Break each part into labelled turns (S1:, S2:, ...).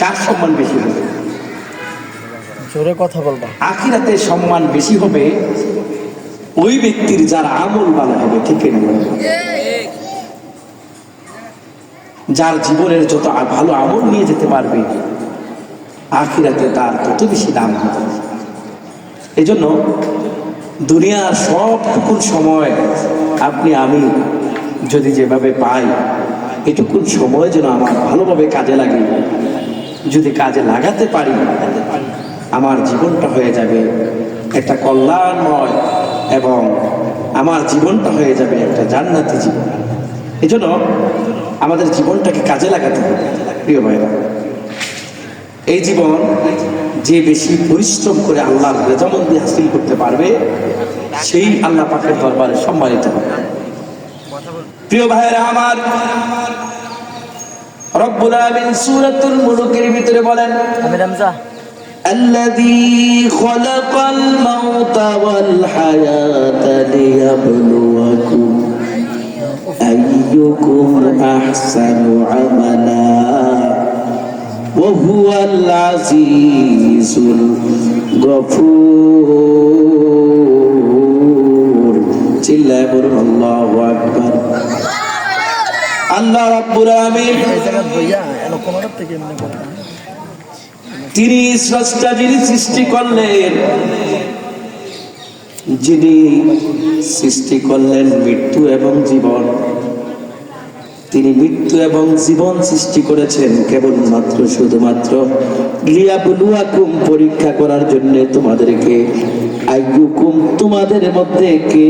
S1: কার সম্মান বেশি হবে?
S2: জোরে কথা বলবা।
S1: আখিরাতে সম্মান বেশি হবে ওই ব্যক্তির যার আমল ভালো হবে, ঠিক না? যার জীবনের যত ভালো আমল নিয়ে যেতে পারবে আখিরাতে তার তত বেশি দাম হবে। এই জন্য দুনিয়ার সবটুকুন সময় আপনি আমি যদি যেভাবে পাই, এটুকুন সময় যেন আমার ভালোভাবে কাজে লাগে। যদি কাজে লাগাতে পারি, আমার জীবনটা হয়ে যাবে একটা কল্যাণময় এবং আমার জীবনটা হয়ে যাবে একটা জান্নাতি জীবন। এই জন্য আমাদের জীবনটাকে কাজে লাগাতে হবে প্রিয় ভাইরা। এই জীবন যে বেশি পরিশ্রম করে আল্লাহর রেজামন্দি হাসিল করতে পারবে সেই আল্লাহ পাকের দরবারে সম্মানিত হবে। প্রিয় ভাইরা আমার, রব্বুল আলামিন সূরাতুল মুলুকের ভিতরে বলেন, الذي خلق الموت والحياة ليبلوكم أيكم أحسن عملا وهو العزيز الغفور চিল্লায় বলুন আল্লাহু আকবার। আল্লাহ রাব্বুল আলামিন তিনি স্রষ্টা, যিনি সৃষ্টি করলেন, যিনি সৃষ্টি করলেন মৃত্যু এবং জীবন। তিনি মৃত্যু এবং জীবন সৃষ্টি করেছেন কেবলমাত্র শুধুমাত্র লিয়াবলুয়াকুম, পরীক্ষা করার জন্য তোমাদেরকে। আইয়ুকুম, তোমাদের মধ্যে কে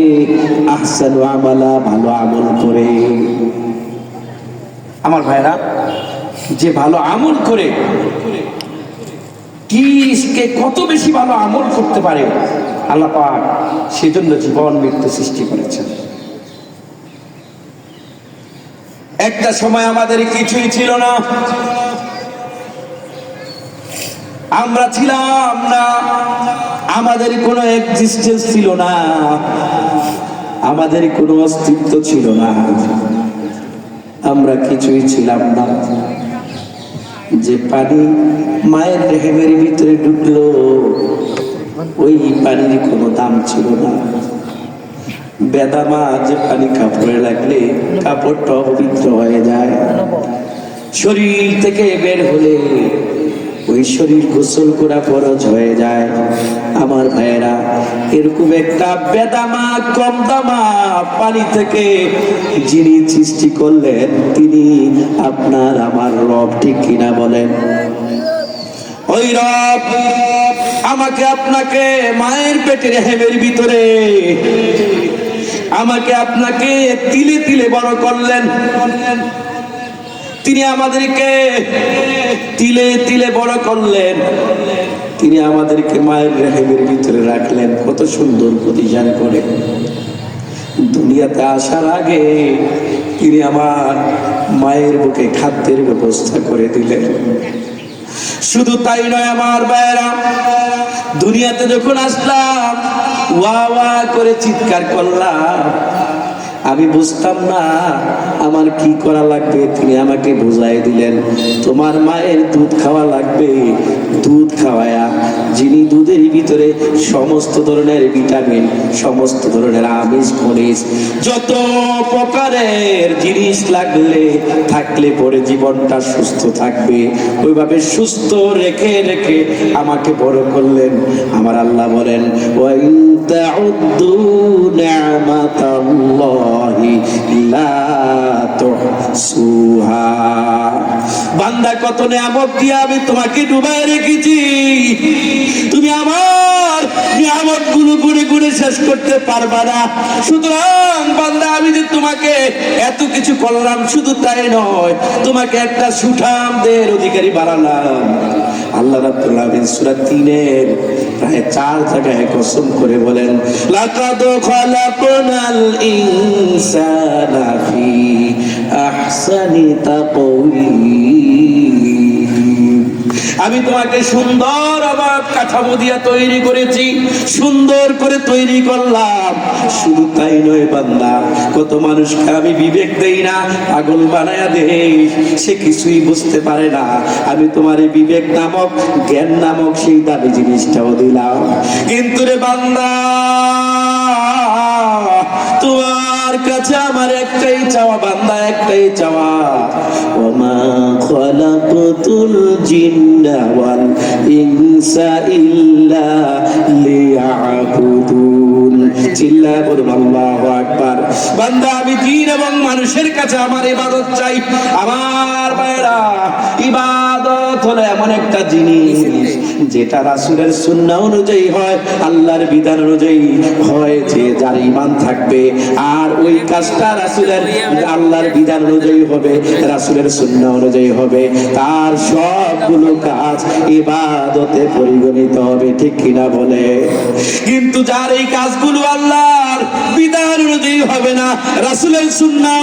S1: আহসানু আমালা, ভালো আমল করে। আমার ভাইরা, যে ভালো আমল করে, কে কত বেশি ভালো আমল করতে পারে আল্লাহ পাক সেজন্য জীবন মৃত্যু সৃষ্টি করেছেন। একটা সময় আমাদের কিছুই ছিল না, আমরা ছিলাম না, আমাদের কোনো এক্সিস্টেন্স ছিল না, আমাদের কোনো অস্তিত্ব ছিল না, আমরা কিছুই ছিলাম না। যে পানি মায়ের রেহেমের ভিতরে ঢুকলো, ওই পানির কোনো দাম ছিল না। বেদামা যে পানি কাপড়ে লাগলে কাপড়টা অপবিত্র হয়ে যায়, শরীর থেকে বের হলে ওই শরীর গোসল করা ফরজ হয়ে যায়। আমার ভাইয়েরা, এরকম একটা বেদামা কম দামা পানি থেকে যিনি সৃষ্টি করলেন তিনি আপনার আমার রব, ঠিক কিনা বলেন? ওই রব আমাকে আপনাকে মায়ের পেটের হেমের ভিতরে আমাকে আপনাকে তিলে তিলে বড় করলেন। তিনি আমাদেরকে তিলে তিলে বড় করলেন, তিনি আমাদেরকে মায়ের রেহেমের ভিতরে রাখলেন। কত সুন্দর প্রতিষ্ঠান করে দুনিয়াতে আসার আগে তিনি আমার মায়ের বুকে খাদ্যের ব্যবস্থা করে দিলেন। শুধু তাই নয় আমার ভাইয়েরা, দুনিয়াতে যখন আসলাম ওয়া ওয়া করে চিৎকার করলাম, আমি বুঝতাম না আমার কি করা লাগবে। তিনি আমাকে বুঝাই দিলেন, তোমার মায়ের দুধ খাওয়া লাগবে। দুধ খাওয়ায়া, যিনি দুধের ভিতরে সমস্ত ধরনের ভিটামিন, সমস্ত ধরনের আমিষ, খনিজ, যত প্রকারের জিনিস লাগলে থাকলে পরে জীবনটা সুস্থ থাকবে, ওইভাবে সুস্থ রেখে রেখে আমাকে বড় করলেন। আমার আল্লাহ বলেন, ওয়া ইন তাউদ্দু নি'মাতাল্লাহি লা তুহসুহা। বান্দা, কত নিয়ামত দিয়ে আমি তোমাকে ডুবাই রেখেছি, তুমি আমার নিয়ামত গুলো গুনে গুনে শেষ করতে পারবা না। সুতরাং বান্দা, আমি যে তোমাকে এত কিছু করলাম, শুধু তাই নয়, তোমাকে একটা সুঠামদের অধিকারী বানালাম। আল্লাহ রাব্বুল আলামিন সূরা 3-এর প্রায় 4 জায়গায় কসম করে বলেন, লাকাদ খালাকনাল ইনসানা ফি আহসানি তাকওয়িম। আমি তোমাকে সুন্দর অবাক কাঠামো দিয়া তৈরি করেছি, সুন্দর করে তৈরি করলাম। শুধু তাই নয় বান্দা, কত মানুষকে আমি বিবেক দেই না, পাগল বানায়া দেই, সে কিছুই বুঝতে পারে না। আমি তোমার এই বিবেক নামক, জ্ঞান নামক সেই দামি জিনিসটাও দিলাম। কিন্তু রে বান্দা, তোমার কাছে আমার একটাই চাওয়া বান্দা, একটাই চাওয়া, ওমা খালাকতুল জিন্না ওয়াল ইনসা ইল্লা লিয়াবুদুন। চিল্লায় বলুন আল্লাহু আকবার। বান্দা, আমি জিন এবং মানুষের কাছে আমার ইবাদত চাই। আমার ভাইরা, ইবাদত হলো এমন একটা জিনিস যেটা রাসূলের সুন্নাহ অনুযায়ী হয়, আল্লাহর বিধান অনুযায়ী হয়। যে যার ঈমান থাকবে আর ওই কাজটা রাসূলের আল্লাহর বিধান অনুযায়ী হবে, রাসূলের সুন্নাহ অনুযায়ী হবে, তার সবগুলো কাজ ইবাদতে পরিগণিত হবে। ঠিক কিনা বলে? কিন্তু যার এই কাজগুলো আল্লাহর বিধান অনুযায়ী হবে না, রাসূলের সুন্নাহ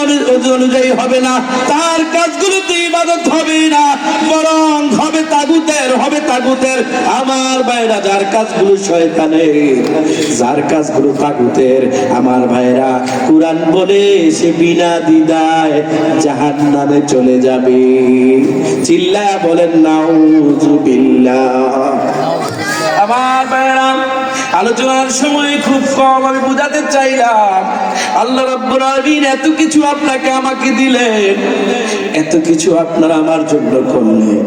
S1: অনুযায়ী হবে না, তার কাজগুলোতে ইবাদত হবে না, বরং হবে তাগুতের, হবে তাগুতের। আমার ভাইরা, যার কাজগুলো শয়তানের, যার কাজগুলো তাগুতের, আমার ভাইরা, কুরআন বলে সে বিনা দ্বিধায় জাহান্নামে চলে যাবে। চিল্লায়া বলেন নাউযুবিল্লাহ। আমার ভাইরা, আলোচনার সময় খুব কম, আমি বুঝাতে চাইলাম আল্লাহ রাব্বুল আলামিন এত কিছু আপনাকে আমাকে দিলেন, এত কিছু আপনারা আমার জন্য করলেন।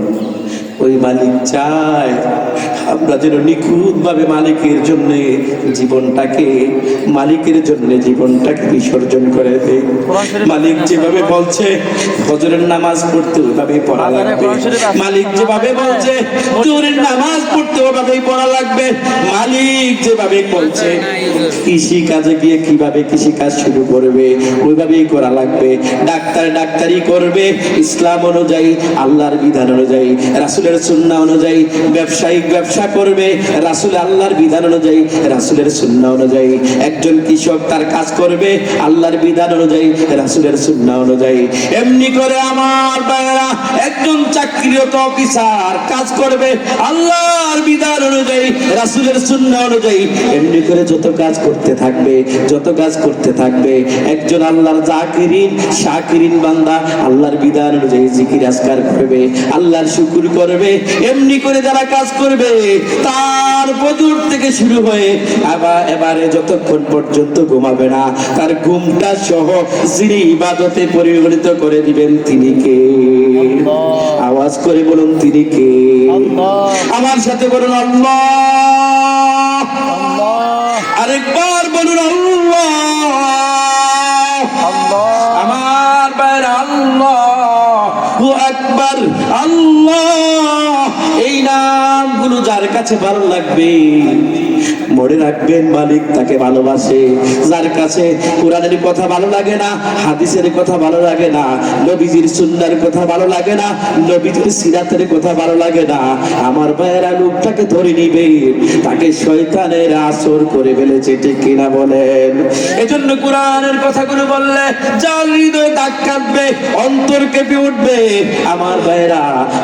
S1: ওই মালিক চায় আমরা যেন নিখুঁত ভাবে মালিকের জন্য জীবনটাকে, মালিকের জন্য জীবনটাকে বিসর্জন করে দেই। মালিক যেভাবে বলছে ফজরের নামাজ পড়তে ওইভাবেই পড়া লাগবে, মালিক যেভাবে বলছে জোহরের নামাজ পড়তে ওইভাবেই পড়া লাগবে, মালিক যেভাবে বলছে কৃষি কাজে গিয়ে কিভাবে কৃষি কাজ শুরু করবে ওইভাবেই করা লাগবে, ডাক্তার ডাক্তারি করবে ইসলাম অনুযায়ী, আল্লাহর বিধান অনুযায়ী, রাসূলের সুন্নাহ অনুযায়ী, ব্যবসায়িক ব্যবসা করবে রাসূল আল্লাহর বিধান অনুযায়ী, রাসূলের সুন্নাহ অনুযায়ী, একজন কৃষক তার কাজ করবে আল্লাহর বিধান অনুযায়ী, রাসূলের সুন্নাহ অনুযায়ী। এমনি করে আমার ভাইরা, একজন চাকরিরত অফিসার কাজ করবে আল্লাহর বিধান অনুযায়ী, রাসূলের সুন্নাহ অনুযায়ী। এমনি করে যত কাজ করতে থাকবে, যত কাজ করতে থাকবে, একজন আল্লাহর জাকিরিন শাকিরিন বান্দা আল্লাহর বিধান অনুযায়ী জিকির আজকার করবে, আল্লাহর শুকর করবে। এমনি করে যারা কাজ করবে, তার ফজর থেকে শুরু হয়ে এবারে যতক্ষণ পর্যন্ত ঘুমাবে না, তার ঘুমটা সহ যিনি ইবাদতে পরিগণিত করে দিবেন তিনি কে? আওয়াজ করে বলুন তিনি কে? আমার সাথে বলুন আল্লাহ। আরেকবার বলুন আল্লাহ। আমার বাইরে আল্লাহু আকবার। আল্লাহ, এই নামগুলো যার কাছে ভালো লাগবে মনে রাখবেন মালিক তাকে ভালোবাসে। যার কাছে কোরআনের কথা ভালো লাগে না, হাদিসের কথা ভালো লাগে না, নবীজির সুন্নাহর কথা ভালো লাগে না, নবীজির সিরাতের কথা ভালো লাগে না, আমার ভাইয়েরা লোকটাকে ধরে নিবে, তাকে শয়তানের আসর করে ফেলেছে। ঠিক কিনা বলেন? এজন্য কোরআনের কথাগুলো বললে যার হৃদয়ে দাগ কাটবে, অন্তর কেঁপে উঠবে। আমার ভাইয়েরা,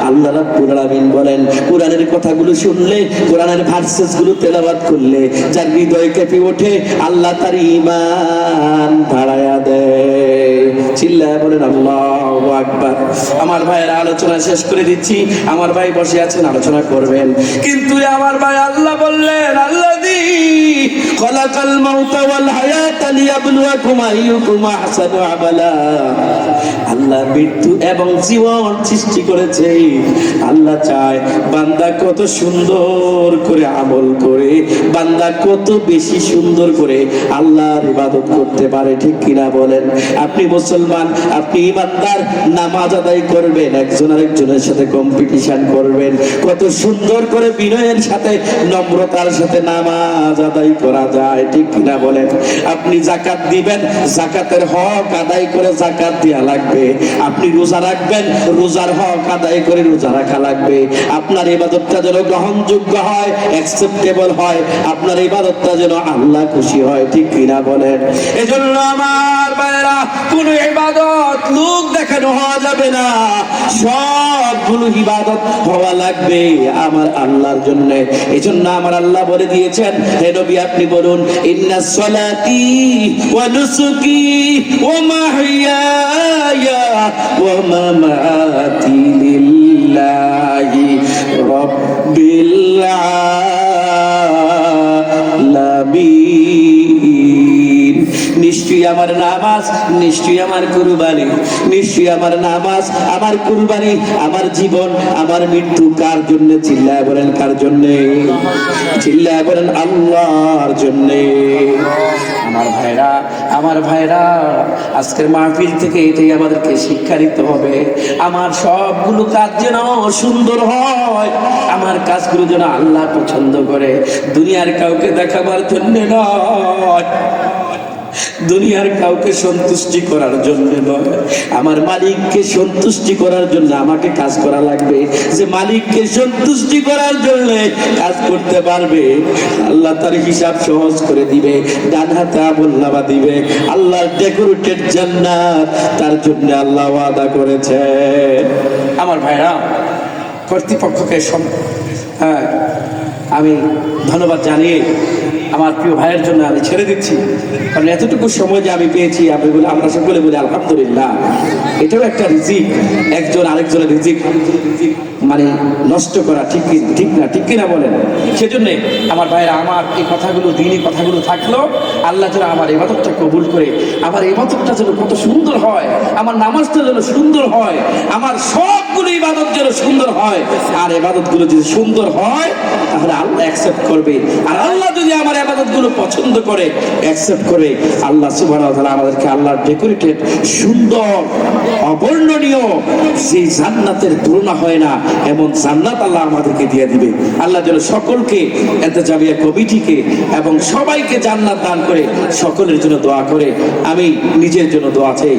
S1: আল্লাহ রাব্বুল আলামিন বলেন কোরআনের কথাগুলো শুনলে, কোরআনের ভার্সেস গুলো তেলাওয়াত করলে যার হৃদয় কেঁপে ওঠে, আল্লাহ তার ঈমান বাড়ায়া দেয়। চিল্লায়া বলেন আল্লাহু আকবার। আমার ভাইয়েরা, আলোচনা শেষ করে দিচ্ছি। আমার ভাই বসে আছেন, আলোচনা করবেন, কিন্তু আমার ভাই আল্লাহ বললেন আল্লাযী খালাকাল মাউতা ওয়াল হায়াতা লিয়াবলুয়াকুম আইয়ুকুম আহসানু আমালা। আল্লাহ মৃত্যু এবং জীবন সৃষ্টি করেছে। আল্লাহ চায় বান্দা কত সুন্দর করে আমল করে, বান্দা কত বেশি সুন্দর করে আল্লাহর ইবাদত করতে পারে। ঠিক কিনা বলেন? আপনি মুসলমান, আপনি ইমানদার, নামাজ আদায় করবেন, একজন আরেকজনের সাথে কম্পিটিশন করবেন, কত সুন্দর করে বিনয়ের সাথে, নম্রতার সাথে নামাজ আদায় করা যায়। ঠিক কিনা বলেন? আপনি যাকাত দিবেন, যাকাতের হক আদায় করে যাকাত দেয়া লাগবে। আপনি রোজা রাখবেন, রোজার হক আদায় করে রোজা রাখা লাগবে। আপনার ইবাদতটা যেন গ্রহণযোগ্য হয়, অ্যাকসেপ্টেবল হয়, আপনার ইবাদতটা যেন আল্লাহ খুশি হয়। ঠিক কিনা বলেন? এজন্য আমার ভাইরা, কোন ইবাদত লোক দেখানো হওয়া যাবে না, সবগুলো ইবাদত হওয়া লাগবে আমার আল্লাহর জন্য। এজন্য আমার আল্লাহ বলে দিয়েছেন, হে নবী আপনি বলুন, ইন্নাস সালাতি ওয়া নুসুকি ওয়া মাহইয়ায়া ওয়া মামাতি লিল্লাহি রাব্বিল আলামিন। নিশ্চয়ই আমার নামাজ, নিশ্চয়ই আমার কুরবানি, নিশ্চয়ই আমার নামাজ, আমার কুরবানি, আমার জীবন, আমার মৃত্যু কার জন্য? চিল্লায় বলেন কার জন্য? চিল্লায় বলেন আল্লাহর জন্য। আমার ভাইরা, আমার ভাইরা, আজকের মাহফিল থেকে এটাই আমাদেরকে শিক্ষা দিতে হবে। আমার সবগুলো কাজ যেন সুন্দর হয়, আমার কাজগুলো যেন আল্লাহ পছন্দ করে, দুনিয়ার কাউকে দেখাবার জন্য নয়, দুনিয়ার কাউকে সন্তুষ্টি করার জন্য নয়, আমার মালিককে সন্তুষ্টি করার জন্য আমাকে কাজ করা লাগবে। যে মালিককে সন্তুষ্টি করার জন্য কাজ করতে পারবে, আল্লাহ তার হিসাব সহজ করে দিবে, ডান হাতে আমলনামা দিবে, আল্লাহর ডেকোরেটেড জান্নাত তার জন্য আল্লাহ ওয়াদা করেছে। আমার ভাইরা, কর্তৃপক্ষকে আমি ধন্যবাদ জানিয়ে আমার প্রিয় ভাইয়ের জন্য আমি ছেড়ে দিচ্ছি, কারণ এতটুকু সময় যে আমি পেয়েছি আমরা সকলে বলি আলহামদুলিল্লাহ। এটাও একটা রিজিক, একজন আরেকজনের রিজিক মানে নষ্ট করা ঠিক না, ঠিক কিনা বলেন? সেজন্য আমার ভাইরা, আমার এই কথাগুলো, দিনই কথাগুলো থাকলো, আল্লাহ যেন আমার ইবাদতটা কবুল করে, আমার ইবাদতটা যেন কত সুন্দর হয়, আমার নামাজটা যেন সুন্দর হয়, আমার সবগুলো ইবাদত যেন সুন্দর হয়। আর ইবাদতগুলো যদি সুন্দর হয় তাহলে আল্লাহ অ্যাকসেপ্ট করবে, আর আল্লাহ যদি আমার ইবাদতগুলো পছন্দ করে, অ্যাকসেপ্ট করে, আল্লাহ সুবহানাহু ওয়া তাআলা আমাদেরকে আল্লাহর ডেকোরেটেড সুন্দর অবর্ণনীয় যে জান্নাতের তুলনা হয় না এমন জান্নাত আল্লাহ আমাদেরকে দিয়ে দিবে। আল্লাহ যেন সকলকে, ইন্তেজামিয়া কমিটিকে এবং সবাইকে জান্নাত দান করে, সকলের জন্য দোয়া করে। আমি নিজের জন্য দোয়া চাই।